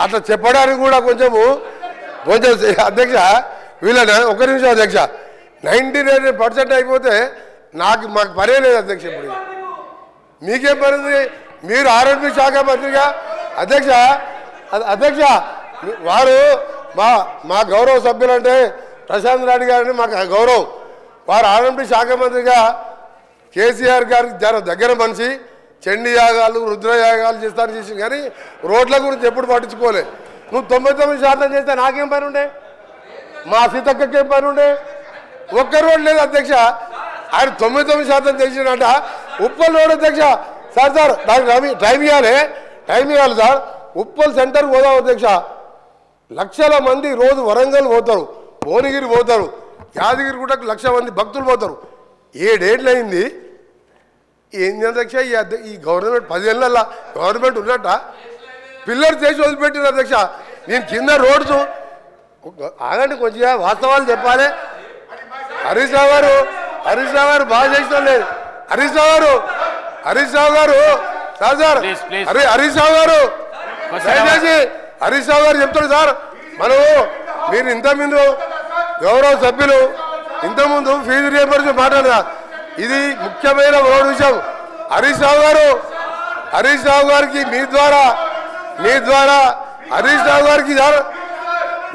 అట్లా చెప్పడానికి కూడా కొంచెం అధ్యక్ష వీళ్ళని ఒక నిమిషం అధ్యక్ష 99% అయిపోతే మాకు పనే లేదు అధ్యక్ష. ఇప్పుడు మీకేం పని ఉంది? మీరు ఆరోగ్య శాఖ మంత్రిగా అధ్యక్ష వారు మా గౌరవ సభ్యులంటే ప్రశాంత్ రెడ్డి గారిని మాకు గౌరవం. వారు ఆరోగ్య శాఖ మంత్రిగా కేసీఆర్ గారికి దగ్గర మనిషి, చండీ యాగాలు రుద్రయాగాలు చేసి కానీ రోడ్ల గురించి ఎప్పుడు పట్టించుకోలే. నువ్వు 99% చేస్తే నాకేం పని ఉండే? మా సీతక్కకేం పని ఉండే? ఒక్క రోడ్ లేదు అధ్యక్ష. ఆయన 99% చేసినట ఉప్పల్ రోడ్ అధ్యక్ష. సార్ దానికి టైం ఇవ్వాలి సార్. ఉప్పల్ సెంటర్కి పోదాం అధ్యక్ష. లక్షల మంది రోజు వరంగల్ పోతారు, భువనగిరి పోతారు, యాదగిరి కూడా 1,00,000 మంది భక్తులు పోతారు. 7 ఏళ్ళు అయింది. ఏంది అధ్యక్ష ఈ గవర్నమెంట్ 10 ఏళ్ళ గవర్నమెంట్ ఉన్నట్ట పిల్లలు చేసి వదిలిపెట్టిన అధ్యక్ష. నేను కింద రోడ్స్ ఆగండి, కొంచెం వాస్తవాలు చెప్పాలి. హరీష్ రావు గారు బాగా చేసిన లేదు. హరీష్ రావు గారు సార్ హరీష్ రావు గారు దయచేసి హరీష్ రావు గారు చెప్తాడు సార్. మీరు ఇంతకుముందు గౌరవ సభ్యులు ఇంతకుముందు ఫీజు రియంబర్స్మెంట్ మాట్లాడారు. ఇది ముఖ్యమైన విషయం. హరీష్ రావు గారికి మీ ద్వారా హరీష్ రావు గారికి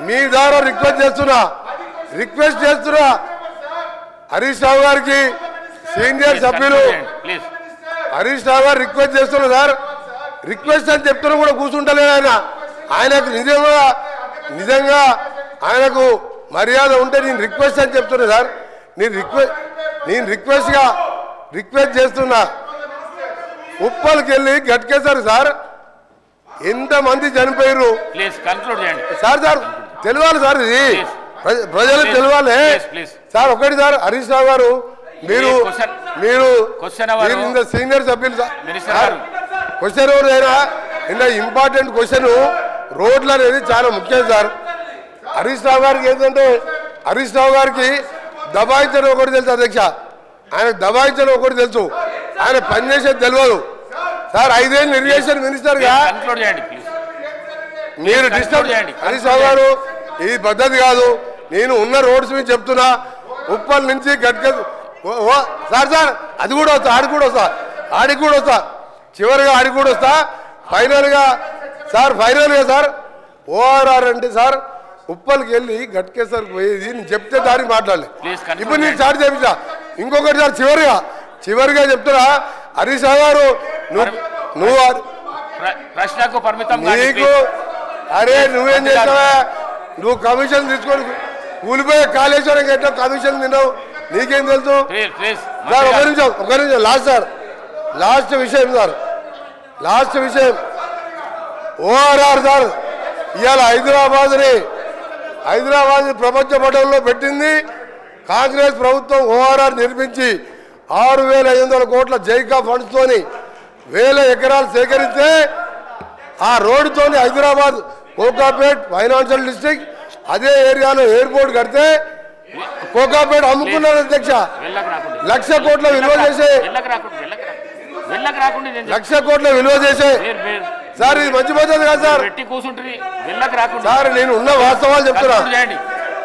మీ ద్వారా రిక్వెస్ట్ చేస్తున్నా హరీష్ రావు గారికి సీనియర్ సభ్యులు హరీష్ రావు గారు రిక్వెస్ట్ చేస్తున్నా సార్. రిక్వెస్ట్ అని చెప్తున్నా కూడా కూర్చుంటలేదు ఆయనకు నిజంగా ఆయనకు మర్యాద ఉంటే నేను రిక్వెస్ట్ అని చెప్తున్నా సార్. నేను రిక్వెస్ట్ చేస్తున్నా. ఉప్పల్కి వెళ్ళి గట్కేశారు సార్. ఎంతమంది చనిపోయారు సార్ తెలియాలి సార్. ఇది ప్రజలకు తెలియాలి సార్. ఒకటి సార్ హరీష్ రావు గారు మీరు సీనియర్ సభ్యులు సార్. క్వశ్చన్ అయినా ఇంత ఇంపార్టెంట్ క్వశ్చన్ రోడ్లు అనేది చాలా ముఖ్యం సార్. హరీష్ రావు గారికి ఏంటంటే హరీష్ రావు గారికి దబాయించడం ఒకటి తెలుసు అధ్యక్ష. ఆయనకు దబాయించడం ఒకటి తెలుసు, ఆయన పనిచేసేది తెలియదు సార్. 5 ఏళ్ళు ఇరిగేషన్ మినిస్టర్గా మీరు డిస్టర్బ్ హరీష్ రావు గారు. ఇది పద్ధతి కాదు. నేను ఉన్న రోడ్స్ మీద చెప్తున్నా. ఉప్పల్ నుంచి సార్ అది కూడా వస్తా, ఆడికి కూడా వస్తా చివరిగా ఆడికి కూడా వస్తా. ఫైనల్గా సార్ ఓఆర్ఆర్ అంటే సార్ ఉప్పల్కి వెళ్ళి గట్కేసరికి పోయేది నేను చెప్తే దానికి మాట్లాడలే. ఇప్పుడు నేను స్టార్ట్ చేయించా. ఇంకొకటి సార్ చివరిగా చెప్తున్నా. హరీష్ రావు గారు నువ్వు ప్రశ్నకు పరిమితం నీకు నువ్వేం చేస్తావా? నువ్వు కమిషన్ తీసుకొని కూలిపోయే కాళేశ్వరం ఎట్లా కమిషన్ తిన్నావు నీకేం తెలుసు సార్? ఒక నిమిషం లాస్ట్ విషయం ఓఆర్ఆర్ సార్. ఇవాళ హైదరాబాద్ ప్రపంచ పటంలో పెట్టింది కాంగ్రెస్ ప్రభుత్వం. ఓఆర్ఆర్ నిర్మించి 6,500 కోట్ల జైకా ఫండ్స్ తోని 1000 ఎకరాలు సేకరిస్తే ఆ రోడ్డుతోని హైదరాబాద్ కోకాపేట్ ఫైనాన్షియల్ డిస్ట్రిక్ట్ అదే ఏరియాలో ఎయిర్పోర్ట్ కడితే కోకాపేట్ అమ్ముకున్నారు అధ్యక్ష. 1,00,000 కోట్ల విలువ చేసే 1,00,000 కోట్ల విలువ చేసే సార్. ఇది మంచి పద్ధతి కాదు సార్. నేను ఉన్న వాస్తవాలు చెప్తున్నా.